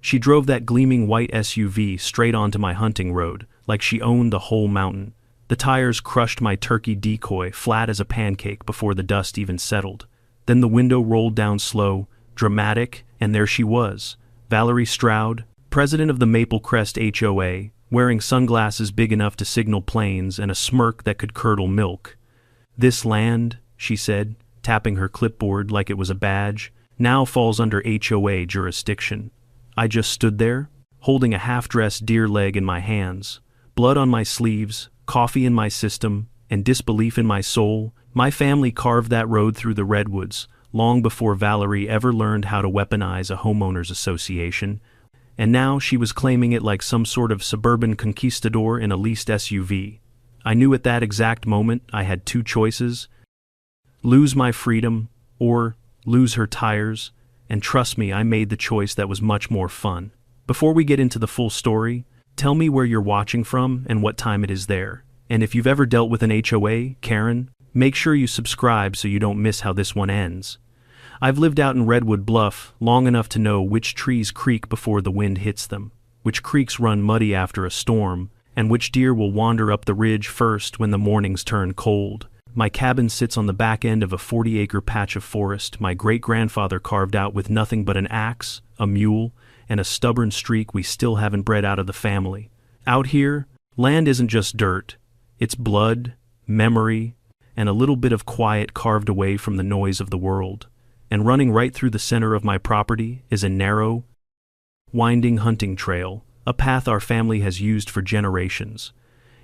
She drove that gleaming white SUV straight onto my hunting road, like she owned the whole mountain. The tires crushed my turkey decoy flat as a pancake before the dust even settled. Then the window rolled down slow, dramatic, and there she was, Valerie Stroud, president of the Maple Crest HOA, wearing sunglasses big enough to signal planes and a smirk that could curdle milk. "This land," she said, tapping her clipboard like it was a badge, "now falls under HOA jurisdiction." I just stood there, holding a half-dressed deer leg in my hands, blood on my sleeves, coffee in my system, and disbelief in my soul. My family carved that road through the redwoods, long before Valerie ever learned how to weaponize a homeowners association, and now she was claiming it like some sort of suburban conquistador in a leased SUV. I knew at that exact moment I had two choices: lose my freedom, or lose her tires, and trust me, I made the choice that was much more fun. Before we get into the full story, tell me where you're watching from and what time it is there. And if you've ever dealt with an HOA, Karen, make sure you subscribe so you don't miss how this one ends. I've lived out in Redwood Bluff long enough to know which trees creak before the wind hits them, which creeks run muddy after a storm, and which deer will wander up the ridge first when the mornings turn cold. My cabin sits on the back end of a 40-acre patch of forest my great-grandfather carved out with nothing but an axe, a mule, and a stubborn streak we still haven't bred out of the family. Out here, land isn't just dirt. It's blood, memory, and a little bit of quiet carved away from the noise of the world. And running right through the center of my property is a narrow, winding hunting trail, a path our family has used for generations.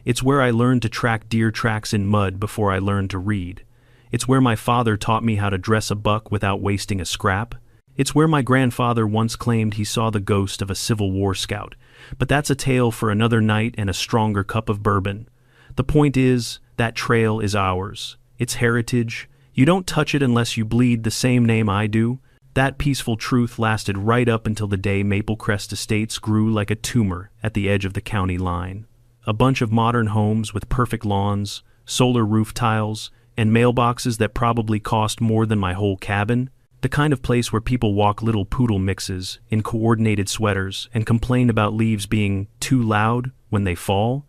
It's where I learned to track deer tracks in mud before I learned to read. It's where my father taught me how to dress a buck without wasting a scrap. It's where my grandfather once claimed he saw the ghost of a Civil War scout. But that's a tale for another night and a stronger cup of bourbon. The point is, that trail is ours. It's heritage. You don't touch it unless you bleed the same name I do. That peaceful truth lasted right up until the day Maple Crest Estates grew like a tumor at the edge of the county line. A bunch of modern homes with perfect lawns, solar roof tiles, and mailboxes that probably cost more than my whole cabin. The kind of place where people walk little poodle mixes in coordinated sweaters and complain about leaves being too loud when they fall.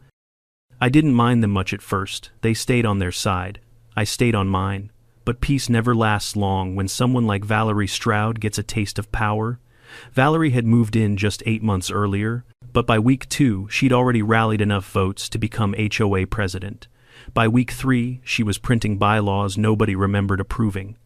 I didn't mind them much at first. They stayed on their side. I stayed on mine. But peace never lasts long when someone like Valerie Stroud gets a taste of power. Valerie had moved in just 8 months earlier, but by week 2, she'd already rallied enough votes to become HOA president. By week 3, she was printing bylaws nobody remembered approving.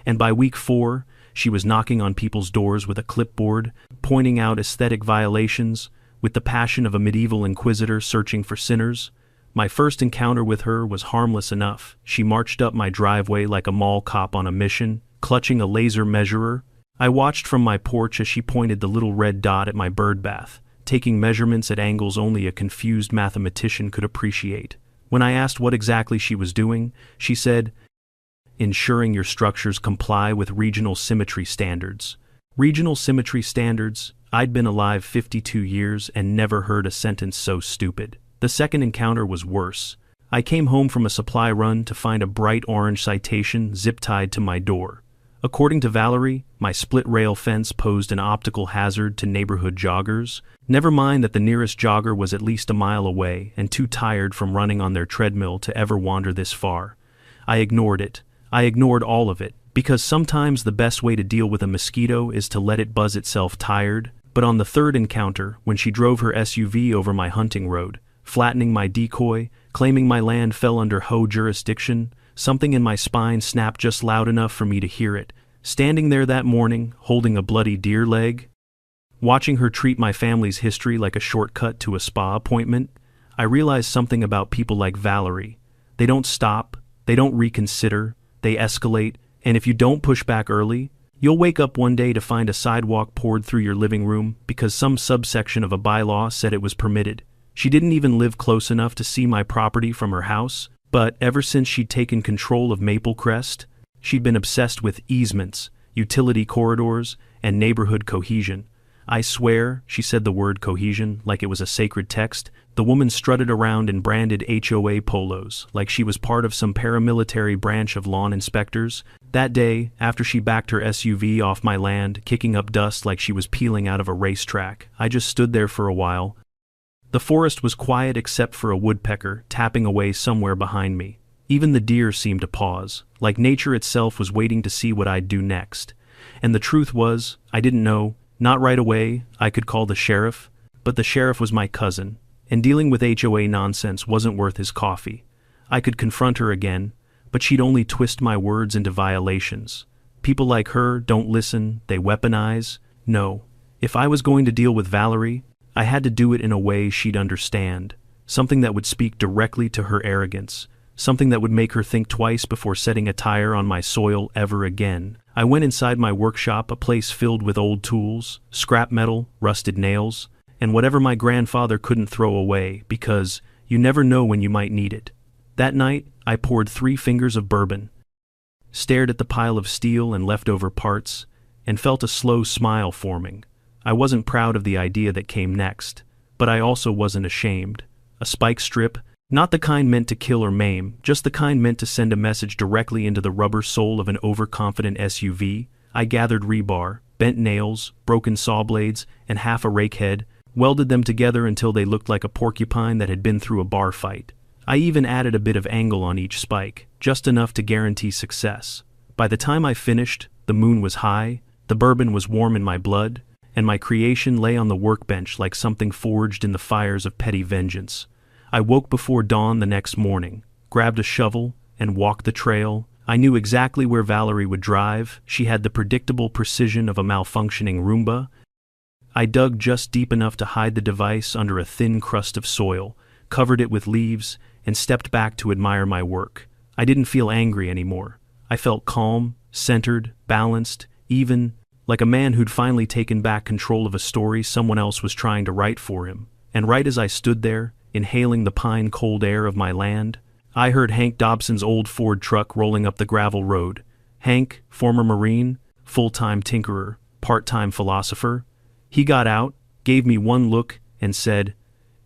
And by week 4, she was knocking on people's doors with a clipboard, pointing out aesthetic violations, with the passion of a medieval inquisitor searching for sinners. My first encounter with her was harmless enough. She marched up my driveway like a mall cop on a mission, clutching a laser measurer. I watched from my porch as she pointed the little red dot at my bird bath, taking measurements at angles only a confused mathematician could appreciate. When I asked what exactly she was doing, she said, "Ensuring your structures comply with regional symmetry standards." Regional symmetry standards? I'd been alive 52 years and never heard a sentence so stupid. The second encounter was worse. I came home from a supply run to find a bright orange citation zip-tied to my door. According to Valerie, my split-rail fence posed an optical hazard to neighborhood joggers. Never mind that the nearest jogger was at least a mile away and too tired from running on their treadmill to ever wander this far. I ignored it. I ignored all of it, because sometimes the best way to deal with a mosquito is to let it buzz itself tired. But on the third encounter, when she drove her SUV over my hunting road, flattening my decoy, claiming my land fell under HOA jurisdiction, something in my spine snapped just loud enough for me to hear it. Standing there that morning, holding a bloody deer leg, watching her treat my family's history like a shortcut to a spa appointment, I realized something about people like Valerie. They don't stop, they don't reconsider, they escalate, and if you don't push back early, you'll wake up one day to find a sidewalk poured through your living room because some subsection of a bylaw said it was permitted. She didn't even live close enough to see my property from her house, but ever since she'd taken control of Maple Crest, she'd been obsessed with easements, utility corridors, and neighborhood cohesion. I swear, she said the word cohesion like it was a sacred text, The woman strutted around in branded HOA polos, like she was part of some paramilitary branch of lawn inspectors. That day, after she backed her SUV off my land, kicking up dust like she was peeling out of a racetrack, I just stood there for a while. The forest was quiet except for a woodpecker tapping away somewhere behind me. Even the deer seemed to pause, like nature itself was waiting to see what I'd do next. And the truth was, I didn't know. Not right away. I could call the sheriff, but the sheriff was my cousin, and dealing with HOA nonsense wasn't worth his coffee. I could confront her again, but she'd only twist my words into violations. People like her don't listen, they weaponize. No. If I was going to deal with Valerie, I had to do it in a way she'd understand, something that would speak directly to her arrogance, something that would make her think twice before setting a tire on my soil ever again. I went inside my workshop, a place filled with old tools, scrap metal, rusted nails, and whatever my grandfather couldn't throw away, because you never know when you might need it. That night, I poured 3 fingers of bourbon, stared at the pile of steel and leftover parts, and felt a slow smile forming. I wasn't proud of the idea that came next, but I also wasn't ashamed. A spike strip, not the kind meant to kill or maim, just the kind meant to send a message directly into the rubber sole of an overconfident SUV. I gathered rebar, bent nails, broken saw blades, and half a rake head, welded them together until they looked like a porcupine that had been through a bar fight. I even added a bit of angle on each spike, just enough to guarantee success. By the time I finished, the moon was high, the bourbon was warm in my blood, and my creation lay on the workbench like something forged in the fires of petty vengeance. I woke before dawn the next morning, grabbed a shovel, and walked the trail. I knew exactly where Valerie would drive. She had the predictable precision of a malfunctioning Roomba. I dug just deep enough to hide the device under a thin crust of soil, covered it with leaves, and stepped back to admire my work. I didn't feel angry anymore. I felt calm, centered, balanced, even like a man who'd finally taken back control of a story someone else was trying to write for him. And right as I stood there, inhaling the pine-cold air of my land, I heard Hank Dobson's old Ford truck rolling up the gravel road. Hank, former Marine, full-time tinkerer, part-time philosopher. He got out, gave me one look, and said,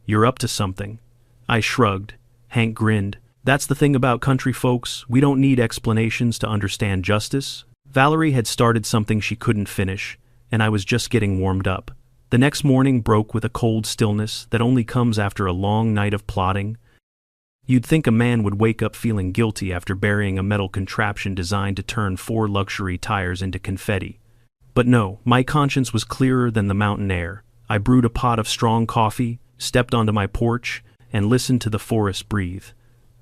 "You're up to something." I shrugged. Hank grinned. "That's the thing about country folks, we don't need explanations to understand justice." Valerie had started something she couldn't finish, and I was just getting warmed up. The next morning broke with a cold stillness that only comes after a long night of plotting. You'd think a man would wake up feeling guilty after burying a metal contraption designed to turn 4 luxury tires into confetti. But no, my conscience was clearer than the mountain air. I brewed a pot of strong coffee, stepped onto my porch, and listened to the forest breathe.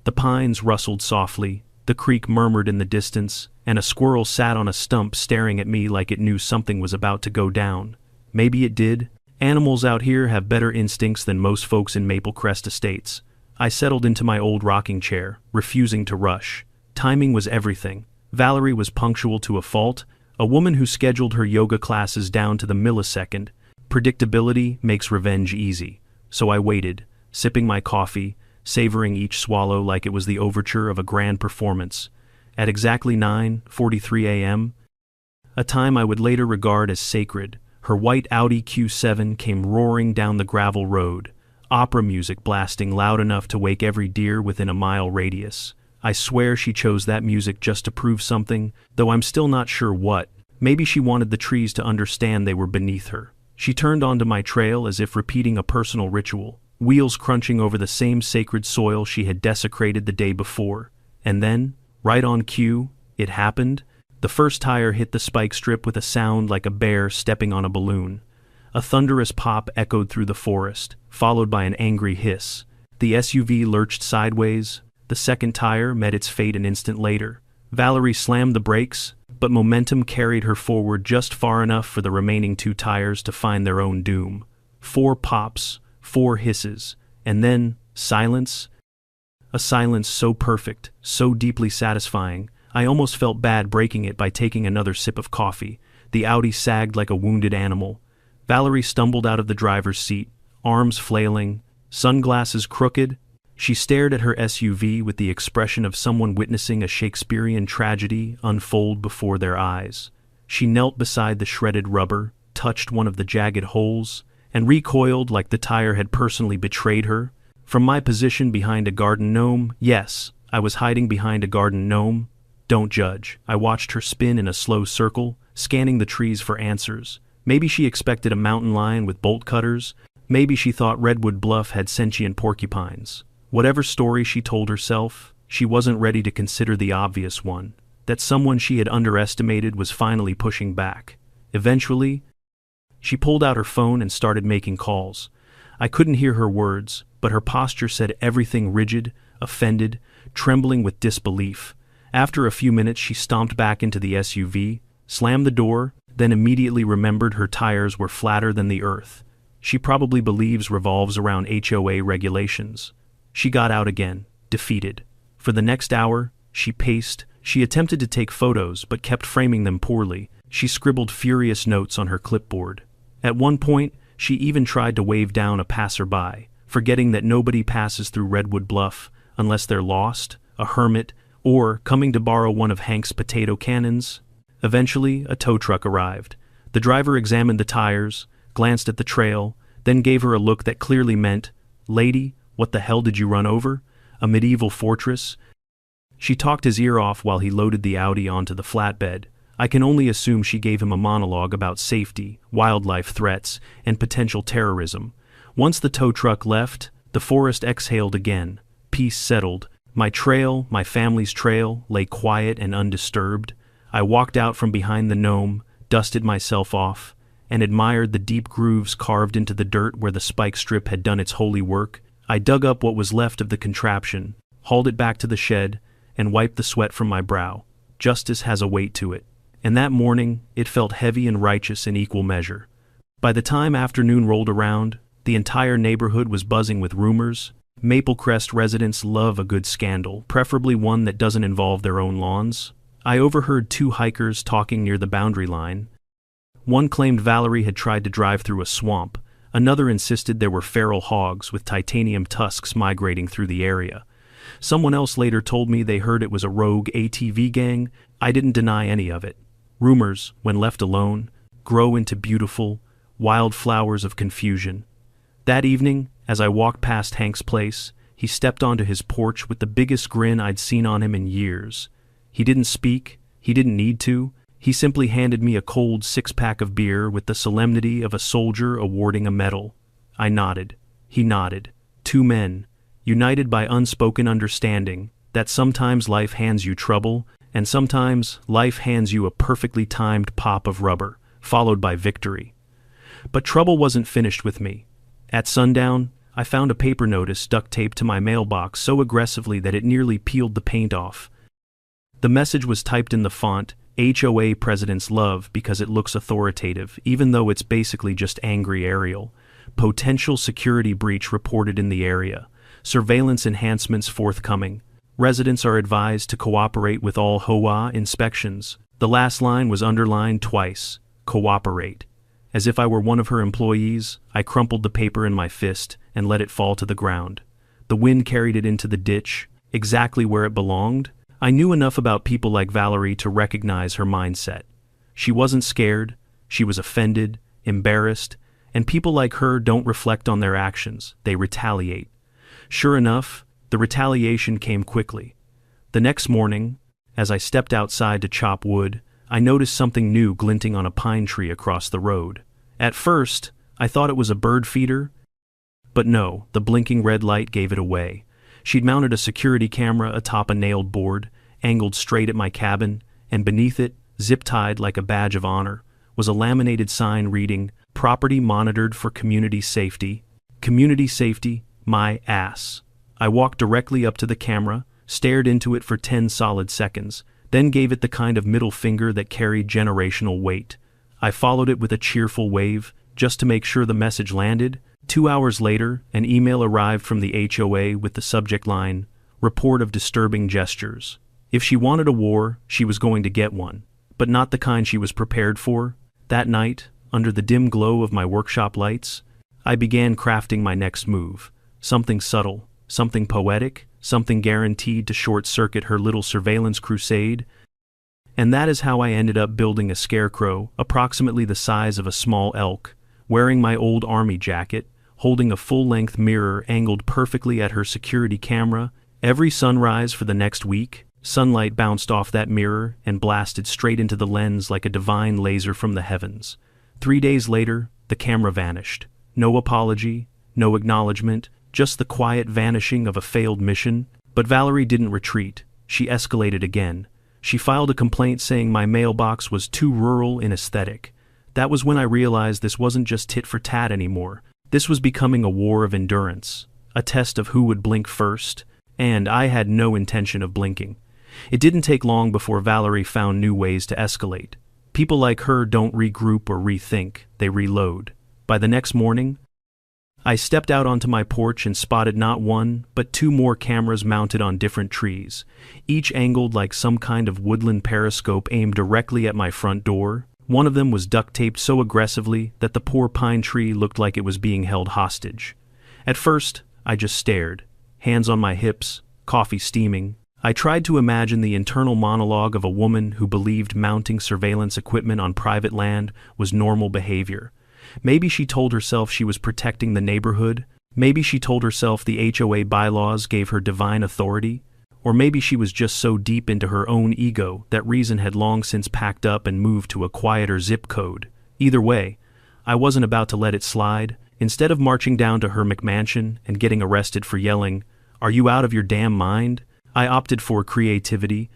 The pines rustled softly, the creek murmured in the distance, and a squirrel sat on a stump staring at me like it knew something was about to go down. Maybe it did. Animals out here have better instincts than most folks in Maple Crest Estates. I settled into my old rocking chair, refusing to rush. Timing was everything. Valerie was punctual to a fault, a woman who scheduled her yoga classes down to the millisecond. Predictability makes revenge easy. So I waited, sipping my coffee, savoring each swallow like it was the overture of a grand performance. At exactly 9:43 a.m., a time I would later regard as sacred, her white Audi Q7 came roaring down the gravel road, opera music blasting loud enough to wake every deer within a mile radius. I swear she chose that music just to prove something, though I'm still not sure what. Maybe she wanted the trees to understand they were beneath her. She turned onto my trail as if repeating a personal ritual, wheels crunching over the same sacred soil she had desecrated the day before. And then, right on cue, it happened. The first tire hit the spike strip with a sound like a bear stepping on a balloon. A thunderous pop echoed through the forest, followed by an angry hiss. The SUV lurched sideways. The second tire met its fate an instant later. Valerie slammed the brakes, but momentum carried her forward just far enough for the remaining 2 tires to find their own doom. 4 pops, 4 hisses, and then silence. A silence so perfect, so deeply satisfying, I almost felt bad breaking it by taking another sip of coffee. The Audi sagged like a wounded animal. Valerie stumbled out of the driver's seat, arms flailing, sunglasses crooked. She stared at her SUV with the expression of someone witnessing a Shakespearean tragedy unfold before their eyes. She knelt beside the shredded rubber, touched one of the jagged holes, and recoiled like the tire had personally betrayed her. From my position behind a garden gnome, yes, I was hiding behind a garden gnome. Don't judge. I watched her spin in a slow circle, scanning the trees for answers. Maybe she expected a mountain lion with bolt cutters. Maybe she thought Redwood Bluff had sentient porcupines. Whatever story she told herself, she wasn't ready to consider the obvious one, that someone she had underestimated was finally pushing back. Eventually, she pulled out her phone and started making calls. I couldn't hear her words, but her posture said everything: rigid, offended, trembling with disbelief. After a few minutes, she stomped back into the SUV, slammed the door, then immediately remembered her tires were flatter than the earth. She probably believes revolves around HOA regulations. She got out again, defeated. For the next hour, she paced. She attempted to take photos but kept framing them poorly. She scribbled furious notes on her clipboard. At one point, she even tried to wave down a passerby, forgetting that nobody passes through Redwood Bluff unless they're lost, a hermit, or coming to borrow one of Hank's potato cannons. Eventually, a tow truck arrived. The driver examined the tires, glanced at the trail, then gave her a look that clearly meant, "Lady, what the hell did you run over? A medieval fortress?" She talked his ear off while he loaded the Audi onto the flatbed. I can only assume she gave him a monologue about safety, wildlife threats, and potential terrorism. Once the tow truck left, the forest exhaled again. Peace settled. My trail, my family's trail, lay quiet and undisturbed. I walked out from behind the gnome, dusted myself off, and admired the deep grooves carved into the dirt where the spike strip had done its holy work. I dug up what was left of the contraption, hauled it back to the shed, and wiped the sweat from my brow. Justice has a weight to it. And that morning, it felt heavy and righteous in equal measure. By the time afternoon rolled around, the entire neighborhood was buzzing with rumors. Maple Crest residents love a good scandal, preferably one that doesn't involve their own lawns. I overheard two hikers talking near the boundary line. One claimed Valerie had tried to drive through a swamp. Another insisted there were feral hogs with titanium tusks migrating through the area. Someone else later told me they heard it was a rogue ATV gang. I didn't deny any of it. Rumors, when left alone, grow into beautiful, wild flowers of confusion. That evening, as I walked past Hank's place, he stepped onto his porch with the biggest grin I'd seen on him in years. He didn't speak, he didn't need to. He simply handed me a cold six-pack of beer with the solemnity of a soldier awarding a medal. I nodded. He nodded. Two men, united by unspoken understanding that sometimes life hands you trouble, and sometimes life hands you a perfectly timed pop of rubber, followed by victory. But trouble wasn't finished with me. At sundown, I found a paper notice duct taped to my mailbox so aggressively that it nearly peeled the paint off. The message was typed in the font, HOA President's Love, because it looks authoritative, even though it's basically just angry Arial. Potential security breach reported in the area. Surveillance enhancements forthcoming. Residents are advised to cooperate with all HOA inspections. The last line was underlined twice. Cooperate. As if I were one of her employees, I crumpled the paper in my fist and let it fall to the ground. The wind carried it into the ditch, exactly where it belonged. I knew enough about people like Valerie to recognize her mindset. She wasn't scared, she was offended, embarrassed, and people like her don't reflect on their actions, they retaliate. Sure enough, the retaliation came quickly. The next morning, as I stepped outside to chop wood, I noticed something new glinting on a pine tree across the road. At first, I thought it was a bird feeder, but no, the blinking red light gave it away. She'd mounted a security camera atop a nailed board, angled straight at my cabin, and beneath it, zip-tied like a badge of honor, was a laminated sign reading, "Property monitored for community safety." Community safety, my ass. I walked directly up to the camera, stared into it for 10 solid seconds, then gave it the kind of middle finger that carried generational weight. I followed it with a cheerful wave, just to make sure the message landed. 2 hours later, an email arrived from the HOA with the subject line, "Report of disturbing gestures." If she wanted a war, she was going to get one, but not the kind she was prepared for. That night, under the dim glow of my workshop lights, I began crafting my next move. Something subtle, something poetic, something guaranteed to short-circuit her little surveillance crusade. And that is how I ended up building a scarecrow, approximately the size of a small elk, wearing my old army jacket, holding a full-length mirror angled perfectly at her security camera. Every sunrise for the next week, sunlight bounced off that mirror and blasted straight into the lens like a divine laser from the heavens. 3 days later, the camera vanished. No apology, no acknowledgement, just the quiet vanishing of a failed mission. But Valerie didn't retreat. She escalated again. She filed a complaint saying my mailbox was too rural in aesthetic. That was when I realized this wasn't just tit for tat anymore. This was becoming a war of endurance, a test of who would blink first, and I had no intention of blinking. It didn't take long before Valerie found new ways to escalate. People like her don't regroup or rethink, they reload. By the next morning, I stepped out onto my porch and spotted not one, but 2 more cameras mounted on different trees, each angled like some kind of woodland periscope aimed directly at my front door. One of them was duct-taped so aggressively that the poor pine tree looked like it was being held hostage. At first, I just stared, hands on my hips, coffee steaming. I tried to imagine the internal monologue of a woman who believed mounting surveillance equipment on private land was normal behavior. Maybe she told herself she was protecting the neighborhood. Maybe she told herself the HOA bylaws gave her divine authority. Or maybe she was just so deep into her own ego that reason had long since packed up and moved to a quieter zip code. Either way, I wasn't about to let it slide. Instead of marching down to her McMansion and getting arrested for yelling, "Are you out of your damn mind?" I opted for creativity.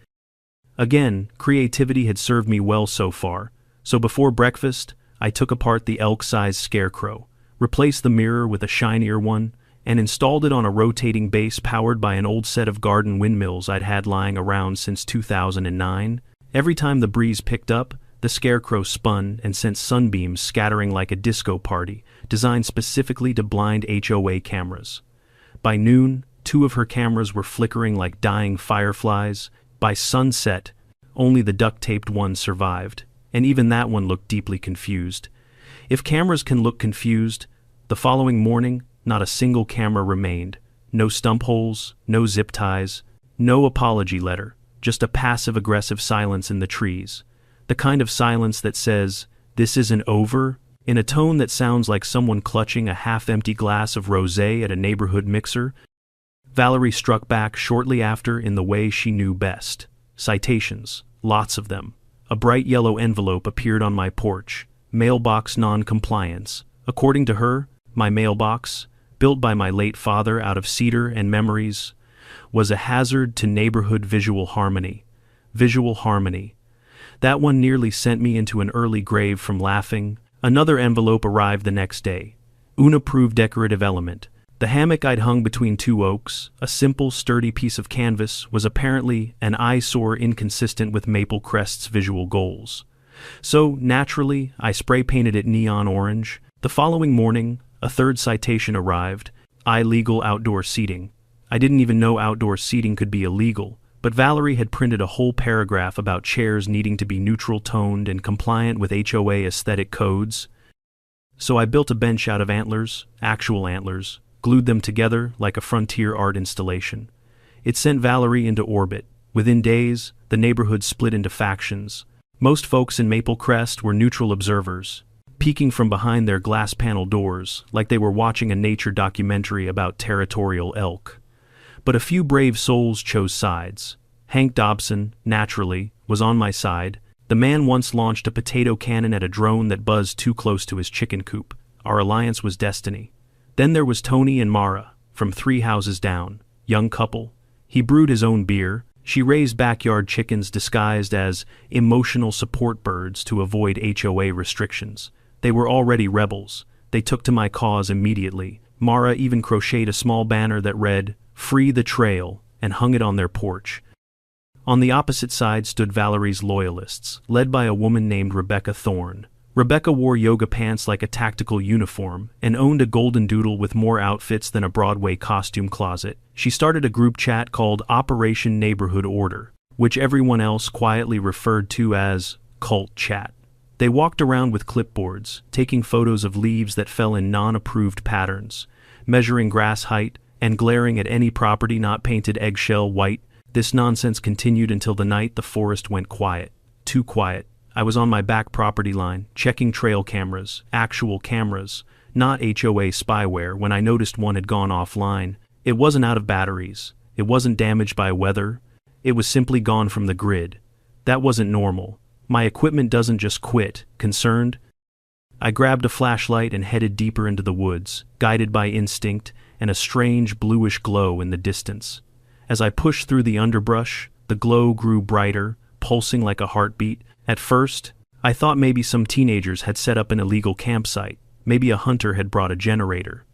Again, creativity had served me well so far. So before breakfast, I took apart the elk-sized scarecrow, replaced the mirror with a shinier one, and installed it on a rotating base powered by an old set of garden windmills I'd had lying around since 2009. Every time the breeze picked up, the scarecrow spun and sent sunbeams scattering like a disco party, designed specifically to blind HOA cameras. By noon, 2 of her cameras were flickering like dying fireflies. By sunset, only the duct-taped one survived, and even that one looked deeply confused. If cameras can look confused, the following morning, not a single camera remained. No stump holes, no zip ties, no apology letter, just a passive-aggressive silence in the trees. The kind of silence that says, "This isn't over," in a tone that sounds like someone clutching a half-empty glass of rosé at a neighborhood mixer. Valerie struck back shortly after in the way she knew best. Citations, lots of them. A bright yellow envelope appeared on my porch. Mailbox non-compliance. According to her, my mailbox, built by my late father out of cedar and memories, was a hazard to neighborhood visual harmony. Visual harmony. That one nearly sent me into an early grave from laughing. Another envelope arrived the next day. Unapproved decorative element. The hammock I'd hung between 2 oaks, a simple, sturdy piece of canvas, was apparently an eyesore inconsistent with Maple Crest's visual goals. So, naturally, I spray-painted it neon orange. The following morning, a 3rd citation arrived. Illegal outdoor seating. I didn't even know outdoor seating could be illegal, but Valerie had printed a whole paragraph about chairs needing to be neutral-toned and compliant with HOA aesthetic codes. So I built a bench out of antlers, actual antlers, glued them together like a frontier art installation. It sent Valerie into orbit. Within days, the neighborhood split into factions. Most folks in Maple Crest were neutral observers, peeking from behind their glass panel doors like they were watching a nature documentary about territorial elk. But a few brave souls chose sides. Hank Dobson, naturally, was on my side. The man once launched a potato cannon at a drone that buzzed too close to his chicken coop. Our alliance was destiny. Then there was Tony and Mara, from 3 houses down, young couple. He brewed his own beer. She raised backyard chickens disguised as emotional support birds to avoid HOA restrictions. They were already rebels. They took to my cause immediately. Mara even crocheted a small banner that read, "Free the Trail," and hung it on their porch. On the opposite side stood Valerie's loyalists, led by a woman named Rebecca Thorne. Rebecca wore yoga pants like a tactical uniform and owned a golden doodle with more outfits than a Broadway costume closet. She started a group chat called Operation Neighborhood Order, which everyone else quietly referred to as Cult Chat. They walked around with clipboards, taking photos of leaves that fell in non-approved patterns, measuring grass height, and glaring at any property not painted eggshell white. This nonsense continued until the night the forest went quiet. Too quiet. I was on my back property line, checking trail cameras, actual cameras, not HOA spyware, when I noticed one had gone offline. It wasn't out of batteries. It wasn't damaged by weather. It was simply gone from the grid. That wasn't normal. My equipment doesn't just quit. Concerned? I grabbed a flashlight and headed deeper into the woods, guided by instinct and a strange bluish glow in the distance. As I pushed through the underbrush, the glow grew brighter, pulsing like a heartbeat. At first, I thought maybe some teenagers had set up an illegal campsite. Maybe a hunter had brought a generator.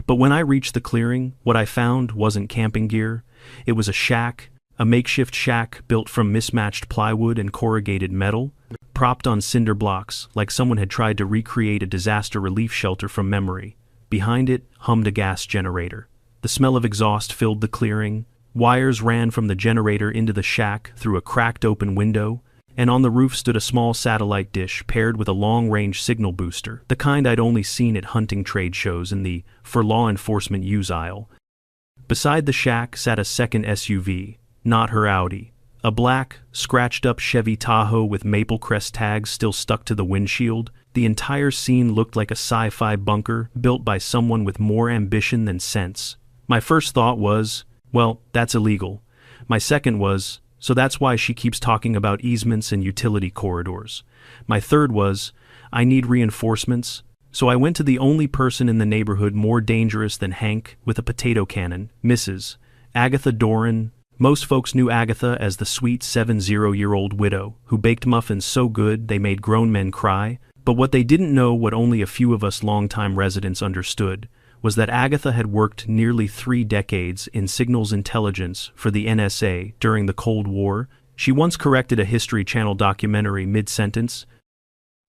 But when I reached the clearing, what I found wasn't camping gear. It was a shack, a makeshift shack built from mismatched plywood and corrugated metal, propped on cinder blocks like someone had tried to recreate a disaster relief shelter from memory. Behind it hummed a gas generator. The smell of exhaust filled the clearing. Wires ran from the generator into the shack through a cracked open window, and on the roof stood a small satellite dish paired with a long-range signal booster, the kind I'd only seen at hunting trade shows in the "for law enforcement use" aisle. Beside the shack sat a second SUV, not her Audi. A black, scratched-up Chevy Tahoe with Maple Crest tags still stuck to the windshield. The entire scene looked like a sci-fi bunker built by someone with more ambition than sense. My first thought was, well, that's illegal. My second was, so that's why she keeps talking about easements and utility corridors. My third was, I need reinforcements. So I went to the only person in the neighborhood more dangerous than Hank with a potato cannon, Mrs. Agatha Doran. Most folks knew Agatha as the sweet 70-year-old widow who baked muffins so good they made grown men cry. But what they didn't know, what only a few of us longtime residents understood, was that Agatha had worked nearly 3 decades in signals intelligence for the NSA during the Cold War. She once corrected a History Channel documentary mid-sentence.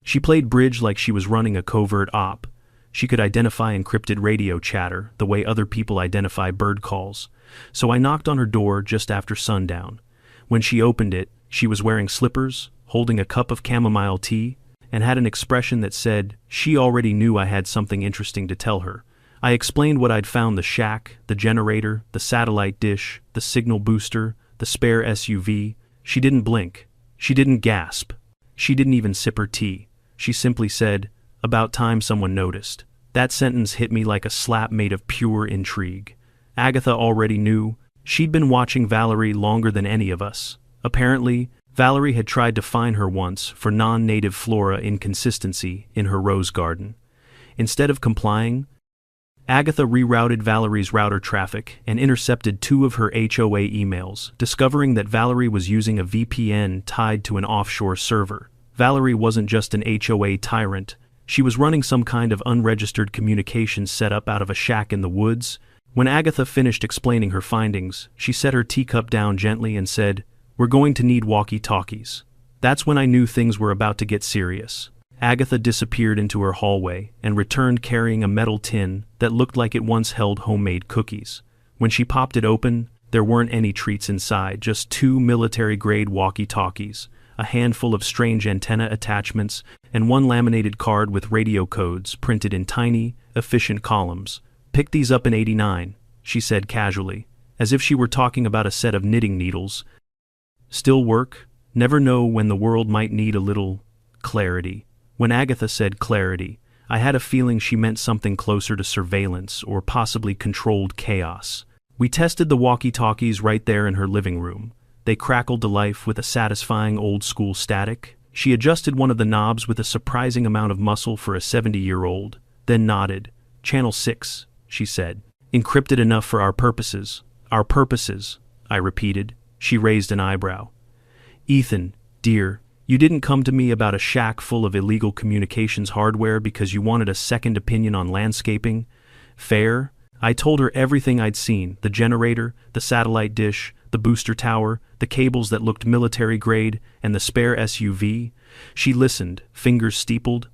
She played bridge like she was running a covert op. She could identify encrypted radio chatter the way other people identify bird calls. So I knocked on her door just after sundown. When she opened it, she was wearing slippers, holding a cup of chamomile tea, and had an expression that said she already knew I had something interesting to tell her. I explained what I'd found: the shack, the generator, the satellite dish, the signal booster, the spare SUV. She didn't blink. She didn't gasp. She didn't even sip her tea. She simply said, "About time someone noticed." That sentence hit me like a slap made of pure intrigue. Agatha already knew. She'd been watching Valerie longer than any of us. Apparently, Valerie had tried to fine her once for non-native flora inconsistency in her rose garden. Instead of complying, Agatha rerouted Valerie's router traffic and intercepted 2 of her HOA emails, discovering that Valerie was using a VPN tied to an offshore server. Valerie wasn't just an HOA tyrant. She was running some kind of unregistered communications setup out of a shack in the woods. When Agatha finished explaining her findings, she set her teacup down gently and said, "We're going to need walkie-talkies." That's when I knew things were about to get serious. Agatha disappeared into her hallway and returned carrying a metal tin that looked like it once held homemade cookies. When she popped it open, there weren't any treats inside, just 2 military-grade walkie-talkies, a handful of strange antenna attachments, and 1 laminated card with radio codes printed in tiny, efficient columns. "Picked these up in '89, she said casually, as if she were talking about a set of knitting needles. "Still work? Never know when the world might need a little clarity." When Agatha said clarity, I had a feeling she meant something closer to surveillance or possibly controlled chaos. We tested the walkie-talkies right there in her living room. They crackled to life with a satisfying old-school static. She adjusted one of the knobs with a surprising amount of muscle for a 70-year-old, then nodded. "Channel 6, she said. "Encrypted enough for our purposes." "Our purposes," I repeated. She raised an eyebrow. "Ethan, dear, you didn't come to me about a shack full of illegal communications hardware because you wanted a second opinion on landscaping. Fair?" I told her everything I'd seen: the generator, the satellite dish, the booster tower, the cables that looked military grade, and the spare SUV. She listened, fingers steepled.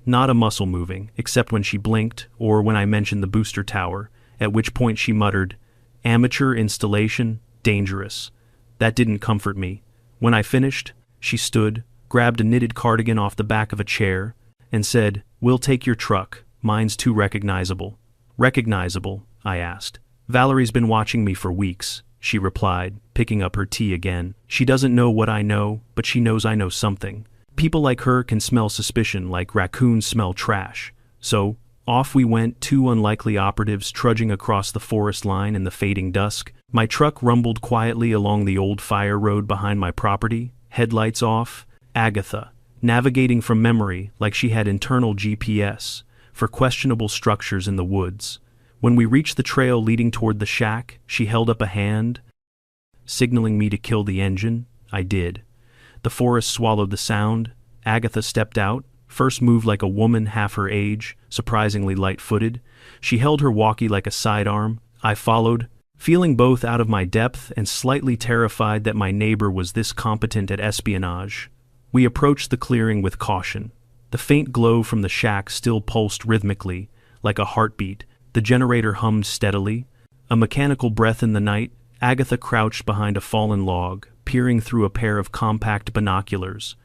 Not a muscle moving, except when she blinked, or when I mentioned the booster tower, at which point she muttered, "Amateur installation, dangerous." That didn't comfort me. When I finished, she stood, grabbed a knitted cardigan off the back of a chair, and said, "We'll take your truck. Mine's too recognizable." "Recognizable?" I asked. "Valerie's been watching me for weeks," she replied, picking up her tea again. "She doesn't know what I know, but she knows I know something. People like her can smell suspicion like raccoons smell trash. So, off we went, two unlikely operatives trudging across the forest line in the fading dusk. My truck rumbled quietly along the old fire road behind my property, headlights off. Agatha, navigating from memory like she had internal GPS, for questionable structures in the woods. When we reached the trail leading toward the shack, she held up a hand, signaling me to kill the engine. I did. The forest swallowed the sound. Agatha stepped out, first moved like a woman half her age, surprisingly light-footed. She held her walkie like a sidearm. I followed, feeling both out of my depth and slightly terrified that my neighbor was this competent at espionage. We approached the clearing with caution. The faint glow from the shack still pulsed rhythmically, like a heartbeat. The generator hummed steadily. A mechanical breath in the night. Agatha crouched behind a fallen log, peering through a pair of compact binoculars.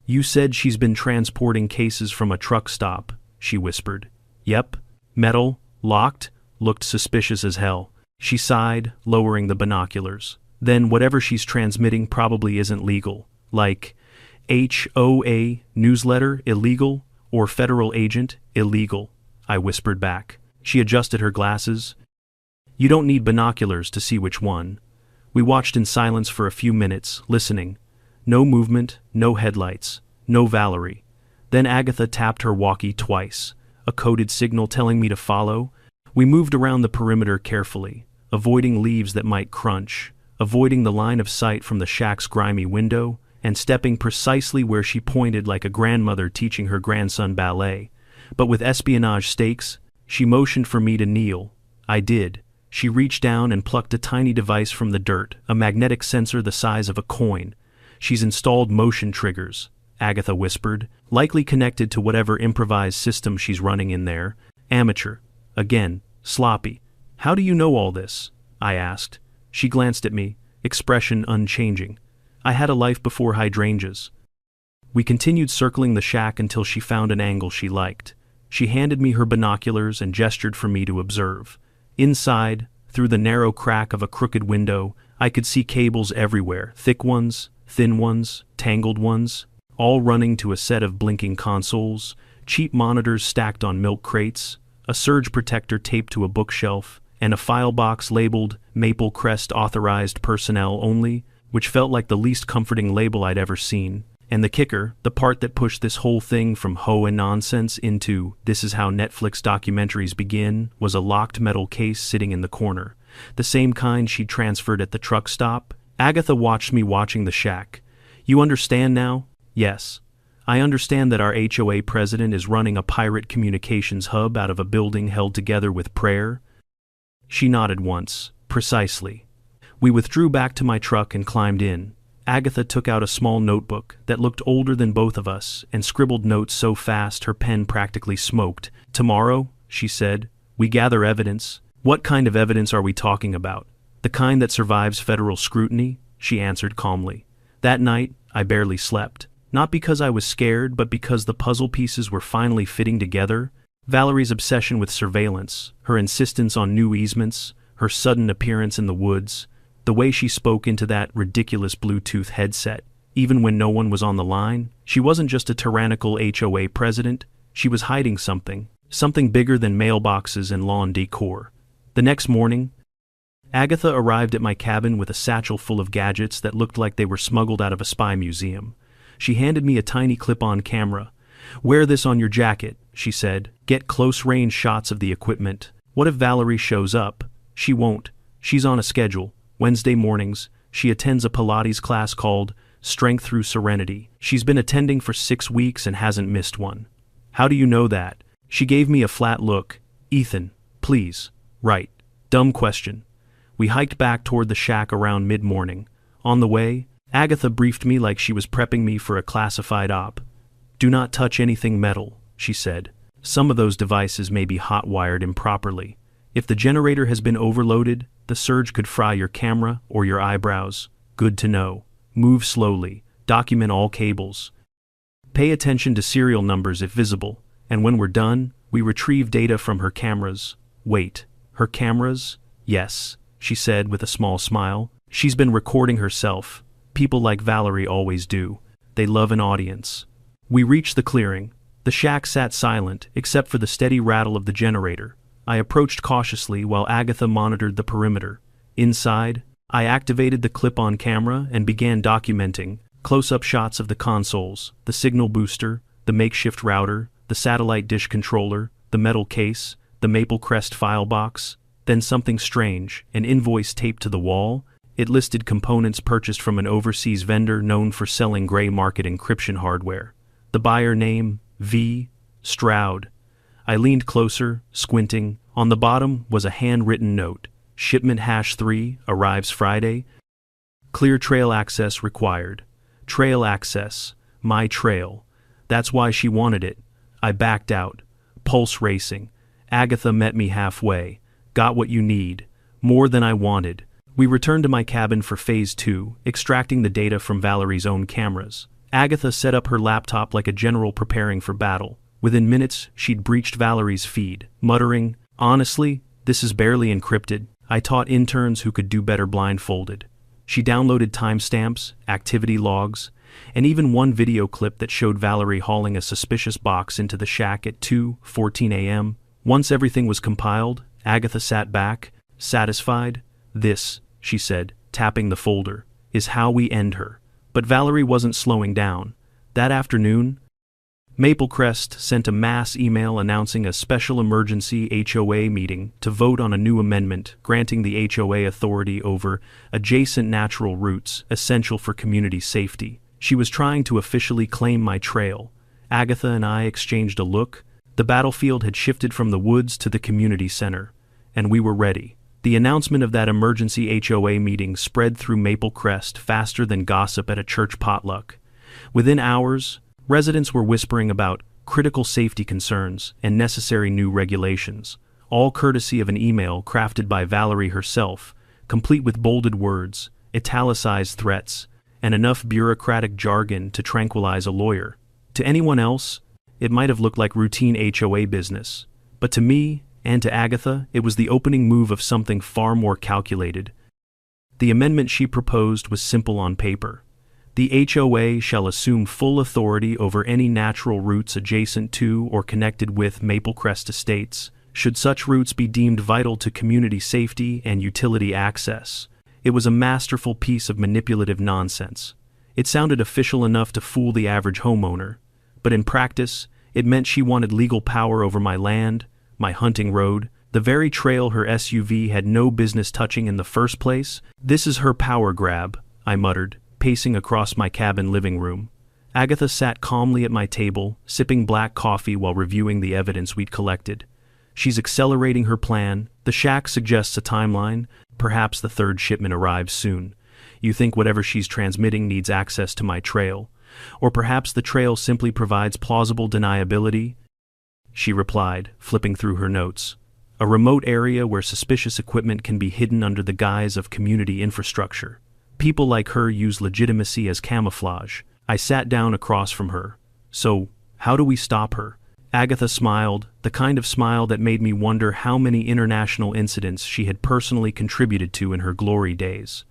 "You said she's been transporting cases from a truck stop," she whispered. "Yep. Metal, locked, looked suspicious as hell." She sighed, lowering the binoculars. "Then whatever she's transmitting probably isn't legal. Like HOA newsletter, illegal, or federal agent, illegal," I whispered back. She adjusted her glasses. "You don't need binoculars to see which one." We watched in silence for a few minutes, listening. No movement, no headlights, no Valerie. Then Agatha tapped her walkie twice, a coded signal telling me to follow. We moved around the perimeter carefully, avoiding leaves that might crunch, avoiding the line of sight from the shack's grimy window, and stepping precisely where she pointed like a grandmother teaching her grandson ballet. But with espionage stakes, she motioned for me to kneel. I did. She reached down and plucked a tiny device from the dirt, a magnetic sensor the size of a coin. "She's installed motion triggers," Agatha whispered, "likely connected to whatever improvised system she's running in there. Amateur. Again, sloppy." "How do you know all this?" I asked. She glanced at me, expression unchanging. I had a life before hydrangeas. We continued circling the shack until she found an angle she liked. She handed me her binoculars and gestured for me to observe. Inside, through the narrow crack of a crooked window, I could see cables everywhere, thick ones, thin ones, tangled ones, all running to a set of blinking consoles, cheap monitors stacked on milk crates, a surge protector taped to a bookshelf, and a file box labeled Maple Crest Authorized Personnel Only, which felt like the least comforting label I'd ever seen. And the kicker, the part that pushed this whole thing from HOA nonsense into "this is how Netflix documentaries begin," was a locked metal case sitting in the corner, the same kind she'd transferred at the truck stop. Agatha watched me watching the shack. "You understand now?" "Yes. I understand that our HOA president is running a pirate communications hub out of a building held together with prayer." She nodded once. "Precisely." We withdrew back to my truck and climbed in. Agatha took out a small notebook that looked older than both of us and scribbled notes so fast her pen practically smoked. "Tomorrow," she said, "we gather evidence." "What kind of evidence are we talking about?" "The kind that survives federal scrutiny," she answered calmly. That night, I barely slept. Not because I was scared, but because the puzzle pieces were finally fitting together. Valerie's obsession with surveillance, her insistence on new easements, her sudden appearance in the woods, the way she spoke into that ridiculous Bluetooth headset, even when no one was on the line. She wasn't just a tyrannical HOA president, she was hiding something bigger than mailboxes and lawn decor. The next morning, Agatha arrived at my cabin with a satchel full of gadgets that looked like they were smuggled out of a spy museum. She handed me a tiny clip-on camera. "Wear this on your jacket," she said. "Get close-range shots of the equipment. What if Valerie shows up?" "She won't. She's on a schedule. Wednesday mornings, she attends a Pilates class called Strength Through Serenity. She's been attending for 6 weeks and hasn't missed one." "How do you know that?" She gave me a flat look. "Ethan, please." "Right. Dumb question." We hiked back toward the shack around mid-morning. On the way, Agatha briefed me like she was prepping me for a classified op. "Do not touch anything metal," she said. "Some of those devices may be hot-wired improperly. If the generator has been overloaded, the surge could fry your camera or your eyebrows. Good to know. Move slowly. Document all cables. Pay attention to serial numbers if visible. And when we're done, we retrieve data from her cameras." "Wait, her cameras?" "Yes," she said with a small smile. "She's been recording herself. People like Valerie always do. They love an audience." We reached the clearing. The shack sat silent, except for the steady rattle of the generator. I approached cautiously while Agatha monitored the perimeter. Inside, I activated the clip-on camera and began documenting close-up shots of the consoles, the signal booster, the makeshift router, the satellite dish controller, the metal case, the Maple Crest file box. Then something strange, an invoice taped to the wall. It listed components purchased from an overseas vendor known for selling gray market encryption hardware. The buyer name, V. Stroud. I leaned closer, squinting. On the bottom was a handwritten note. Shipment #3, arrives Friday. Clear trail access required. Trail access. My trail. That's why she wanted it. I backed out. Pulse racing. Agatha met me halfway. Got what you need. More than I wanted. We returned to my cabin for Phase 2, extracting the data from Valerie's own cameras. Agatha set up her laptop like a general preparing for battle. Within minutes, she'd breached Valerie's feed, muttering, "Honestly, this is barely encrypted. I taught interns who could do better blindfolded." She downloaded timestamps, activity logs, and even one video clip that showed Valerie hauling a suspicious box into the shack at 2:14 a.m. Once everything was compiled, Agatha sat back, satisfied. "This," she said, tapping the folder, "is how we end her." But Valerie wasn't slowing down. That afternoon, Maple Crest sent a mass email announcing a special emergency HOA meeting to vote on a new amendment granting the HOA authority over adjacent natural routes essential for community safety. She was trying to officially claim my trail. Agatha and I exchanged a look. The battlefield had shifted from the woods to the community center, and we were ready. The announcement of that emergency HOA meeting spread through Maple Crest faster than gossip at a church potluck. Within hours, residents were whispering about critical safety concerns and necessary new regulations, all courtesy of an email crafted by Valerie herself, complete with bolded words, italicized threats, and enough bureaucratic jargon to tranquilize a lawyer. To anyone else, it might have looked like routine HOA business, but to me, and to Agatha, it was the opening move of something far more calculated. The amendment she proposed was simple on paper. The HOA shall assume full authority over any natural routes adjacent to or connected with Maple Crest estates, should such routes be deemed vital to community safety and utility access. It was a masterful piece of manipulative nonsense. It sounded official enough to fool the average homeowner, but in practice, it meant she wanted legal power over my land, my hunting road, the very trail her SUV had no business touching in the first place. "This is her power grab," I muttered, pacing across my cabin living room. Agatha sat calmly at my table, sipping black coffee while reviewing the evidence we'd collected. "She's accelerating her plan. The shack suggests a timeline. Perhaps the third shipment arrives soon. You think whatever she's transmitting needs access to my trail. Or perhaps the trail simply provides plausible deniability," she replied, flipping through her notes. "A remote area where suspicious equipment can be hidden under the guise of community infrastructure. People like her use legitimacy as camouflage." I sat down across from her. "So, how do we stop her?" Agatha smiled, the kind of smile that made me wonder how many international incidents she had personally contributed to in her glory days.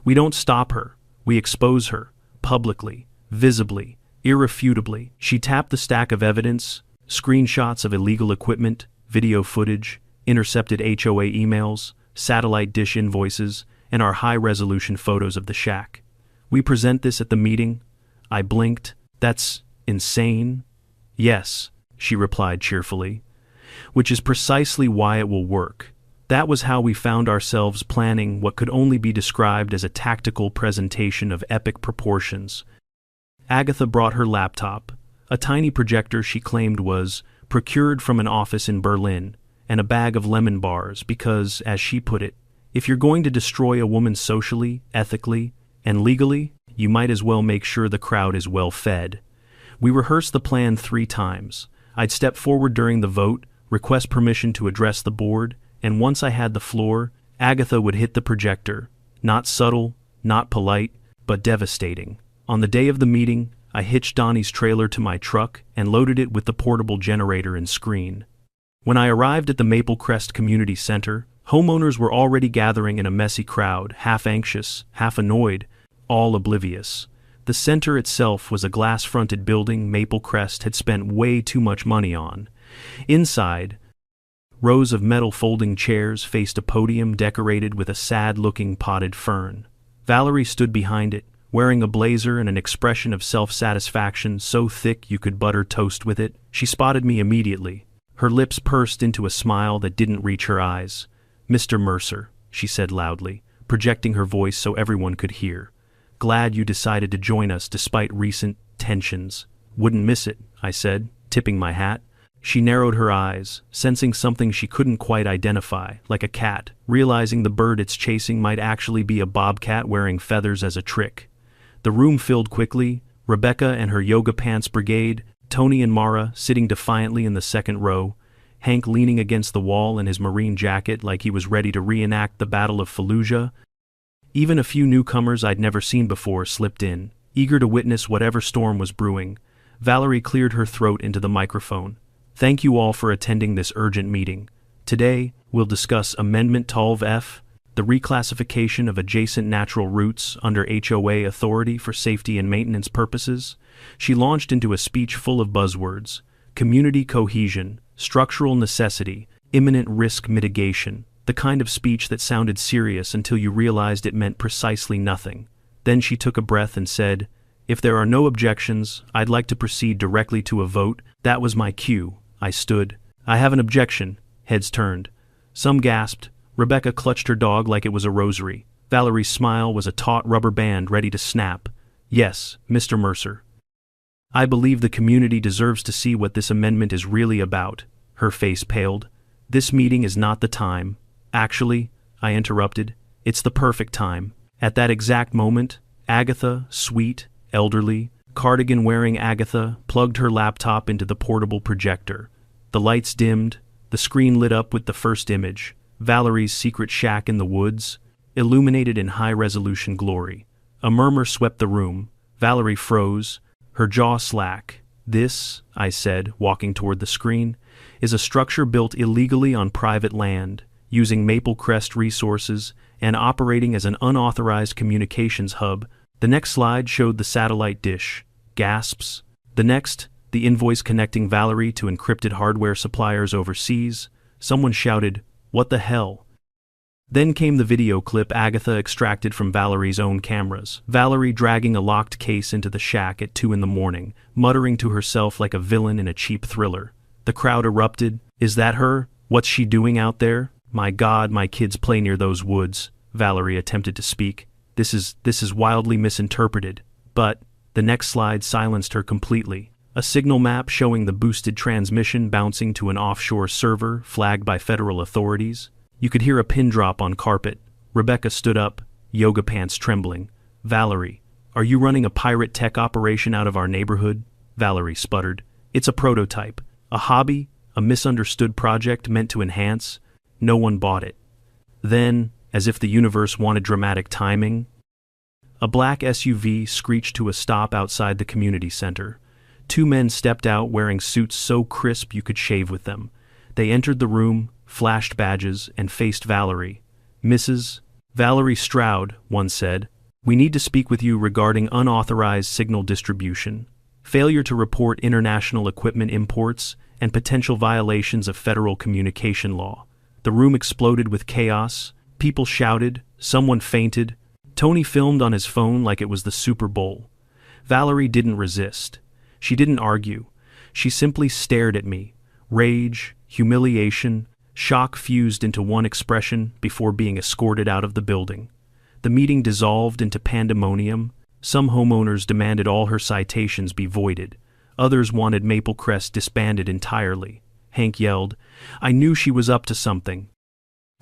"We don't stop her. We expose her. Publicly. Visibly. Irrefutably." She tapped the stack of evidence, screenshots of illegal equipment, video footage, intercepted HOA emails, satellite dish invoices, and our high-resolution photos of the shack. "We present this at the meeting?" I blinked. "That's insane." "Yes," she replied cheerfully. "Which is precisely why it will work." That was how we found ourselves planning what could only be described as a tactical presentation of epic proportions. Agatha brought her laptop, a tiny projector she claimed was procured from an office in Berlin, and a bag of lemon bars because, as she put it, if you're going to destroy a woman socially, ethically, and legally, you might as well make sure the crowd is well fed. We rehearsed the plan 3 times. I'd step forward during the vote, request permission to address the board, and once I had the floor, Agatha would hit the projector. Not subtle, not polite, but devastating. On the day of the meeting, I hitched Donnie's trailer to my truck and loaded it with the portable generator and screen. When I arrived at the Maple Crest Community Center, homeowners were already gathering in a messy crowd, half anxious, half annoyed, all oblivious. The center itself was a glass-fronted building Maple Crest had spent way too much money on. Inside, rows of metal folding chairs faced a podium decorated with a sad-looking potted fern. Valerie stood behind it, wearing a blazer and an expression of self-satisfaction so thick you could butter toast with it. She spotted me immediately. Her lips pursed into a smile that didn't reach her eyes. "Mr. Mercer," she said loudly, projecting her voice so everyone could hear. "Glad you decided to join us despite recent tensions." "Wouldn't miss it," I said, tipping my hat. She narrowed her eyes, sensing something she couldn't quite identify, like a cat, realizing the bird it's chasing might actually be a bobcat wearing feathers as a trick. The room filled quickly, Rebecca and her yoga pants brigade, Tony and Mara sitting defiantly in the second row, Hank leaning against the wall in his marine jacket like he was ready to reenact the Battle of Fallujah. Even a few newcomers I'd never seen before slipped in, eager to witness whatever storm was brewing. Valerie cleared her throat into the microphone. "Thank you all for attending this urgent meeting. Today, we'll discuss Amendment 12F, the reclassification of adjacent natural routes under HOA authority for safety and maintenance purposes." She launched into a speech full of buzzwords: community cohesion, structural necessity, imminent risk mitigation, the kind of speech that sounded serious until you realized it meant precisely nothing. Then she took a breath and said, "If there are no objections, I'd like to proceed directly to a vote." That was my cue. I stood. "I have an objection." Heads turned. Some gasped. Rebecca clutched her dog like it was a rosary. Valerie's smile was a taut rubber band ready to snap. "Yes, Mr. Mercer. I believe the community deserves to see what this amendment is really about." Her face paled. "This meeting is not the time." "Actually," I interrupted, "it's the perfect time." At that exact moment, Agatha, sweet, elderly, cardigan-wearing Agatha, plugged her laptop into the portable projector. The lights dimmed, the screen lit up with the first image, Valerie's secret shack in the woods, illuminated in high-resolution glory. A murmur swept the room. Valerie froze, her jaw slack. "This," I said, walking toward the screen, "is a structure built illegally on private land, using Maple Crest resources, and operating as an unauthorized communications hub." The next slide showed the satellite dish. Gasps. The next, the invoice connecting Valerie to encrypted hardware suppliers overseas. Someone shouted, "What the hell?" Then came the video clip Agatha extracted from Valerie's own cameras. Valerie dragging a locked case into the shack at 2 a.m, muttering to herself like a villain in a cheap thriller. The crowd erupted. "Is that her? What's she doing out there? My God, my kids play near those woods." Valerie attempted to speak. This is wildly misinterpreted." But the next slide silenced her completely. A signal map showing the boosted transmission bouncing to an offshore server flagged by federal authorities. You could hear a pin drop on carpet. Rebecca stood up, yoga pants trembling. "Valerie, are you running a pirate tech operation out of our neighborhood?" Valerie sputtered. "It's a prototype, a hobby, a misunderstood project meant to enhance." No one bought it. Then, as if the universe wanted dramatic timing, a black SUV screeched to a stop outside the community center. 2 men stepped out wearing suits so crisp you could shave with them. They entered the room, flashed badges, and faced Valerie. "Mrs. Valerie Stroud," one said, "we need to speak with you regarding unauthorized signal distribution, failure to report international equipment imports, and potential violations of federal communication law." The room exploded with chaos. People shouted, someone fainted. Tony filmed on his phone like it was the Super Bowl. Valerie didn't resist. She didn't argue. She simply stared at me. Rage, humiliation, shock fused into one expression before being escorted out of the building. The meeting dissolved into pandemonium. Some homeowners demanded all her citations be voided. Others wanted Maple Crest disbanded entirely. Hank yelled, "I knew she was up to something,"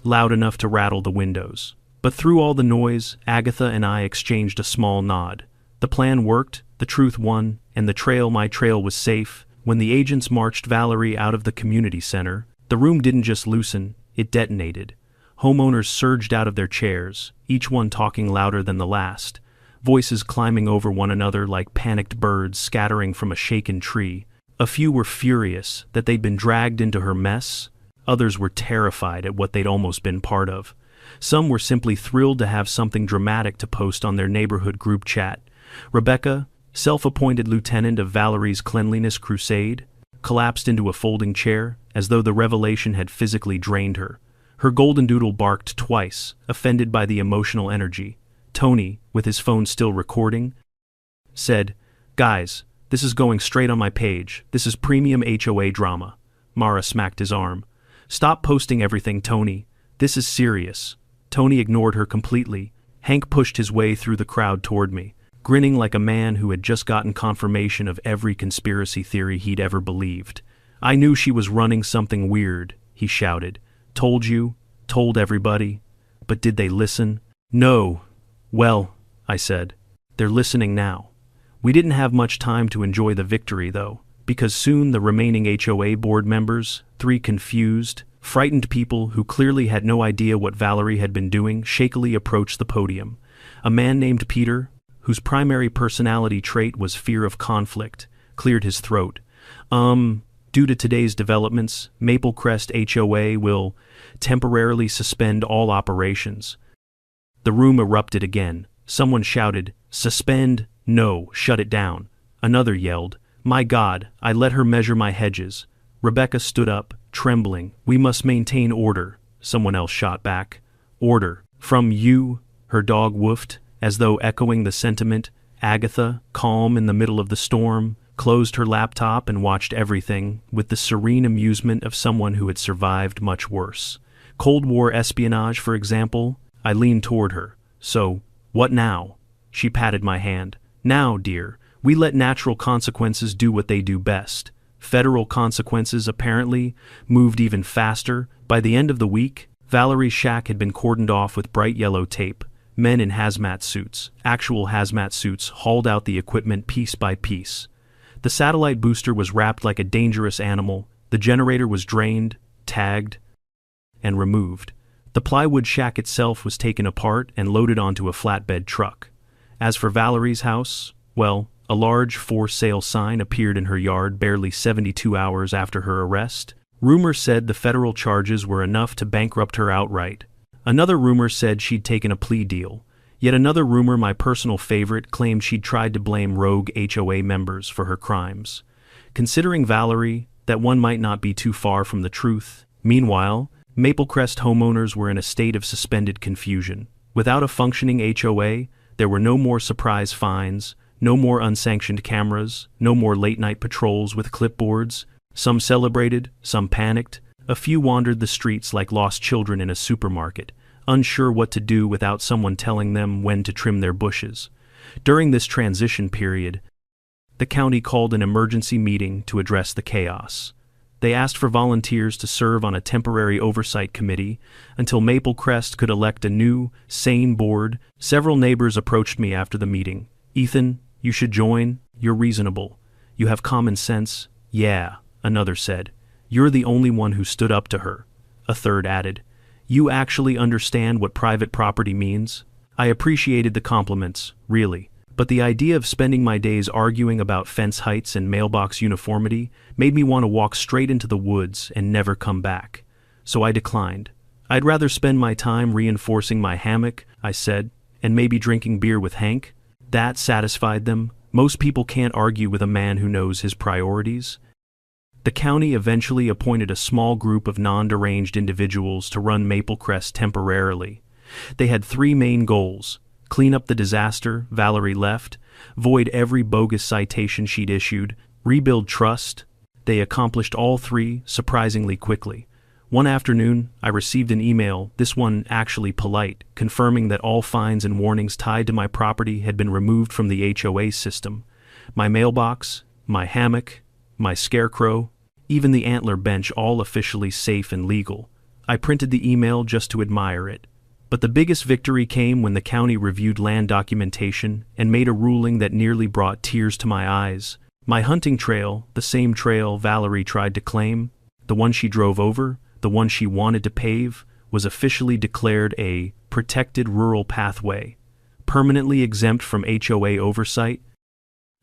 loud enough to rattle the windows. But through all the noise, Agatha and I exchanged a small nod. The plan worked, the truth won, and my trail was safe. When the agents marched Valerie out of the community center, the room didn't just loosen, it detonated. Homeowners surged out of their chairs, each one talking louder than the last, voices climbing over one another like panicked birds scattering from a shaken tree. A few were furious that they'd been dragged into her mess. Others were terrified at what they'd almost been part of. Some were simply thrilled to have something dramatic to post on their neighborhood group chat. Rebecca, self-appointed lieutenant of Valerie's cleanliness crusade, collapsed into a folding chair, as though the revelation had physically drained her. Her golden doodle barked twice, offended by the emotional energy. Tony, with his phone still recording, said, "Guys, this is going straight on my page. This is premium HOA drama." Mara smacked his arm. "Stop posting everything, Tony. This is serious." Tony ignored her completely. Hank pushed his way through the crowd toward me, grinning like a man who had just gotten confirmation of every conspiracy theory he'd ever believed. "I knew she was running something weird," he shouted. "Told you, told everybody. But did they listen?" "No." "Well," I said, "they're listening now." We didn't have much time to enjoy the victory, though, because soon the remaining HOA board members, 3 confused, frightened people who clearly had no idea what Valerie had been doing, shakily approached the podium. A man named Peter, whose primary personality trait was fear of conflict, cleared his throat. Due to today's developments, Maple Crest HOA will temporarily suspend all operations." The room erupted again. Someone shouted, "Suspend? No, shut it down." Another yelled, "My God, I let her measure my hedges." Rebecca stood up, trembling. "We must maintain order," someone else shot back. "Order? From you?" her dog woofed, as though echoing the sentiment. Agatha, calm in the middle of the storm, closed her laptop and watched everything with the serene amusement of someone who had survived much worse. Cold War espionage, for example. I leaned toward her. "So, what now?" She patted my hand. "Now, dear, we let natural consequences do what they do best." Federal consequences, apparently, moved even faster. By the end of the week, Valerie's shack had been cordoned off with bright yellow tape. Men in hazmat suits, actual hazmat suits, hauled out the equipment piece by piece. The satellite booster was wrapped like a dangerous animal. The generator was drained, tagged, and removed. The plywood shack itself was taken apart and loaded onto a flatbed truck. As for Valerie's house, well, a large for sale sign appeared in her yard barely 72 hours after her arrest. Rumor said the federal charges were enough to bankrupt her outright. Another rumor said she'd taken a plea deal. Yet another rumor, my personal favorite, claimed she'd tried to blame rogue HOA members for her crimes. Considering Valerie, that one might not be too far from the truth. Meanwhile, Maple Crest homeowners were in a state of suspended confusion. Without a functioning HOA, there were no more surprise fines, no more unsanctioned cameras, no more late-night patrols with clipboards. Some celebrated, some panicked. A few wandered the streets like lost children in a supermarket, unsure what to do without someone telling them when to trim their bushes. During this transition period, the county called an emergency meeting to address the chaos. They asked for volunteers to serve on a temporary oversight committee until Maple Crest could elect a new, sane board. Several neighbors approached me after the meeting. "Ethan, you should join. You're reasonable. You have common sense." "Yeah," another said. "You're the only one who stood up to her." A third added, "You actually understand what private property means." I appreciated the compliments, really, but the idea of spending my days arguing about fence heights and mailbox uniformity made me want to walk straight into the woods and never come back. So I declined. "I'd rather spend my time reinforcing my hammock," I said, "and maybe drinking beer with Hank." That satisfied them. Most people can't argue with a man who knows his priorities. The county eventually appointed a small group of non-deranged individuals to run Maple Crest temporarily. They had 3 main goals: clean up the disaster Valerie left, void every bogus citation she'd issued, rebuild trust. They accomplished all 3 surprisingly quickly. One afternoon, I received an email, this one actually polite, confirming that all fines and warnings tied to my property had been removed from the HOA system. My mailbox, my hammock, my scarecrow, even the antler bench, all officially safe and legal. I printed the email just to admire it. But the biggest victory came when the county reviewed land documentation and made a ruling that nearly brought tears to my eyes. My hunting trail, the same trail Valerie tried to claim, the one she drove over, the one she wanted to pave, was officially declared a protected rural pathway, permanently exempt from HOA oversight.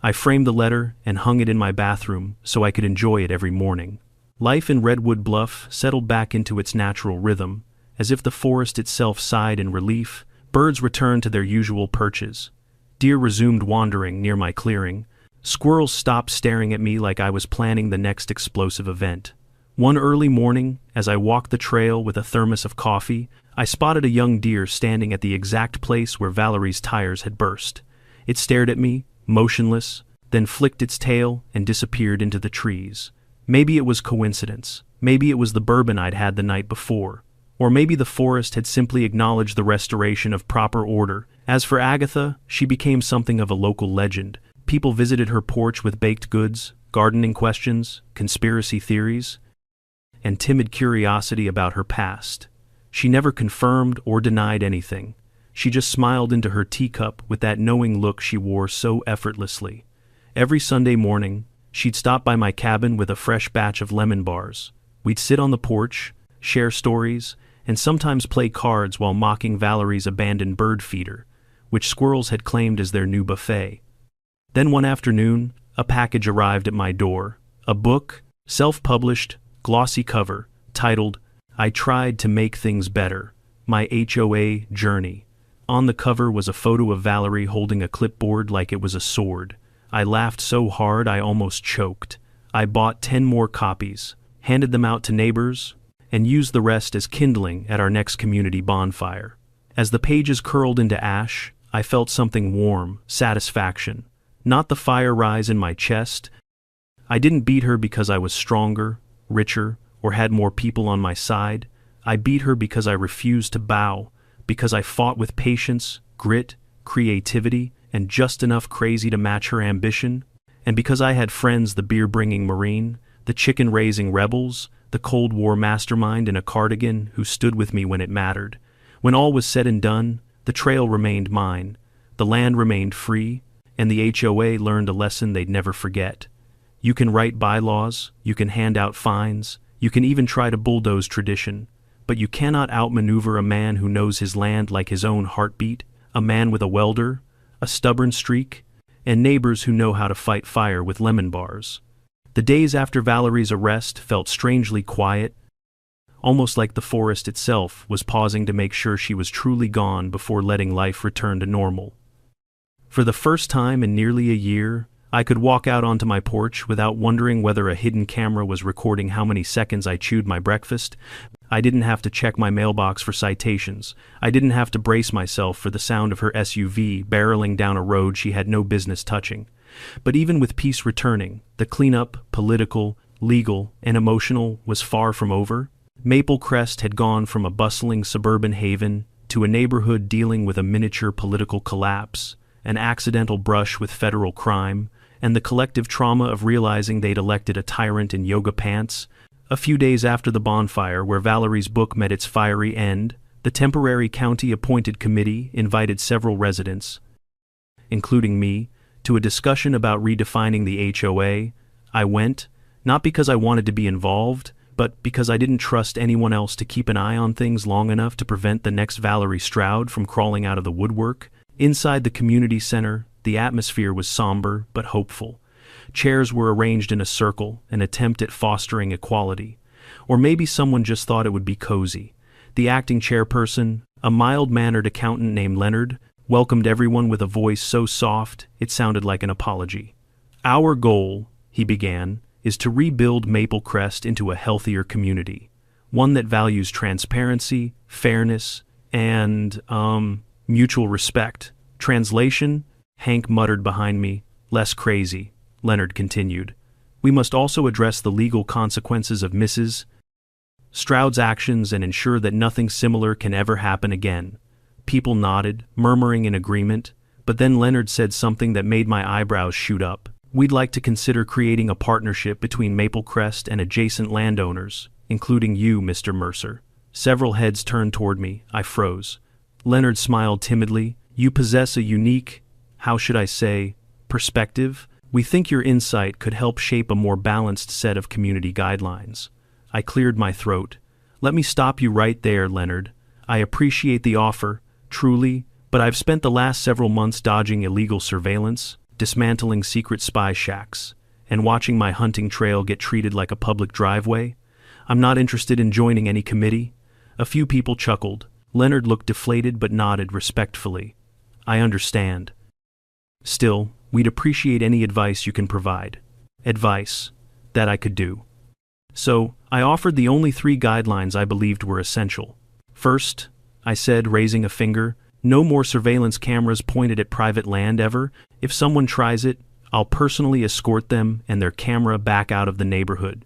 I framed the letter and hung it in my bathroom so I could enjoy it every morning. Life in Redwood Bluff settled back into its natural rhythm, as if the forest itself sighed in relief. Birds returned to their usual perches. Deer resumed wandering near my clearing. Squirrels stopped staring at me like I was planning the next explosive event. One early morning, as I walked the trail with a thermos of coffee, I spotted a young deer standing at the exact place where Valerie's tires had burst. It stared at me, motionless, then flicked its tail and disappeared into the trees. Maybe it was coincidence. Maybe it was the bourbon I'd had the night before. Or maybe the forest had simply acknowledged the restoration of proper order. As for Agatha, she became something of a local legend. People visited her porch with baked goods, gardening questions, conspiracy theories, and timid curiosity about her past. She never confirmed or denied anything. She just smiled into her teacup with that knowing look she wore so effortlessly. Every Sunday morning, she'd stop by my cabin with a fresh batch of lemon bars. We'd sit on the porch, share stories, and sometimes play cards while mocking Valerie's abandoned bird feeder, which squirrels had claimed as their new buffet. Then one afternoon, a package arrived at my door. A book, self-published, glossy cover, titled, "I Tried to Make Things Better, My HOA Journey." On the cover was a photo of Valerie holding a clipboard like it was a sword. I laughed so hard I almost choked. I bought 10 more copies, handed them out to neighbors, and used the rest as kindling at our next community bonfire. As the pages curled into ash, I felt something warm, satisfaction. Not the fire rise in my chest. I didn't beat her because I was stronger, richer, or had more people on my side. I beat her because I refused to bow, because I fought with patience, grit, creativity, and just enough crazy to match her ambition, and because I had friends, the beer-bringing Marine, the chicken-raising rebels, the Cold War mastermind in a cardigan who stood with me when it mattered. When all was said and done, the trail remained mine, the land remained free, and the HOA learned a lesson they'd never forget. You can write bylaws, you can hand out fines, you can even try to bulldoze tradition, but you cannot outmaneuver a man who knows his land like his own heartbeat, a man with a welder, a stubborn streak, and neighbors who know how to fight fire with lemon bars. The days after Valerie's arrest felt strangely quiet, almost like the forest itself was pausing to make sure she was truly gone before letting life return to normal. For the first time in nearly a year, I could walk out onto my porch without wondering whether a hidden camera was recording how many seconds I chewed my breakfast. I didn't have to check my mailbox for citations. I didn't have to brace myself for the sound of her SUV barreling down a road she had no business touching. But even with peace returning, the cleanup, political, legal, and emotional, was far from over. Maple Crest had gone from a bustling suburban haven to a neighborhood dealing with a miniature political collapse, an accidental brush with federal crime, and the collective trauma of realizing they'd elected a tyrant in yoga pants. A few days after the bonfire, where Valerie's book met its fiery end, the temporary county-appointed committee invited several residents, including me, to a discussion about redefining the HOA. I went, not because I wanted to be involved, but because I didn't trust anyone else to keep an eye on things long enough to prevent the next Valerie Stroud from crawling out of the woodwork. Inside the community center, the atmosphere was somber but hopeful. Chairs were arranged in a circle, an attempt at fostering equality. Or maybe someone just thought it would be cozy. The acting chairperson, a mild-mannered accountant named Leonard, welcomed everyone with a voice so soft it sounded like an apology. "Our goal," he began, "is to rebuild Maple Crest into a healthier community, one that values transparency, fairness, and, mutual respect." Translation, Hank muttered behind me, "Less crazy," Leonard continued. "We must also address the legal consequences of Mrs. Stroud's actions and ensure that nothing similar can ever happen again." People nodded, murmuring in agreement, but then Leonard said something that made my eyebrows shoot up. "We'd like to consider creating a partnership between Maple Crest and adjacent landowners, including you, Mr. Mercer." Several heads turned toward me. I froze. Leonard smiled timidly. "You possess a unique, how should I say, perspective. We think your insight could help shape a more balanced set of community guidelines." I cleared my throat. "Let me stop you right there, Leonard. I appreciate the offer, truly, but I've spent the last several months dodging illegal surveillance, dismantling secret spy shacks, and watching my hunting trail get treated like a public driveway. I'm not interested in joining any committee." A few people chuckled. Leonard looked deflated but nodded respectfully. "I understand." Still, we'd appreciate any advice you can provide. Advice that I could do. So, I offered the only 3 guidelines I believed were essential. First, I said, raising a finger, no more surveillance cameras pointed at private land ever. If someone tries it, I'll personally escort them and their camera back out of the neighborhood.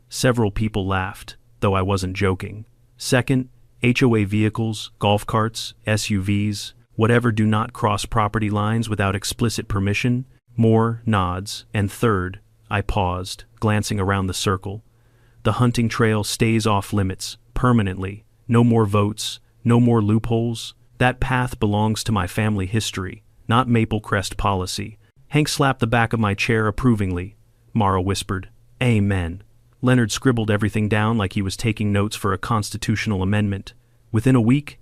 Several people laughed, though I wasn't joking. Second, HOA vehicles, golf carts, SUVs, whatever do not cross property lines without explicit permission. More nods. And third, I paused, glancing around the circle. The hunting trail stays off limits, permanently. No more votes, no more loopholes. That path belongs to my family history, not Maple Crest policy. Hank slapped the back of my chair approvingly. Mara whispered, "Amen." Leonard scribbled everything down like he was taking notes for a constitutional amendment. Within a week,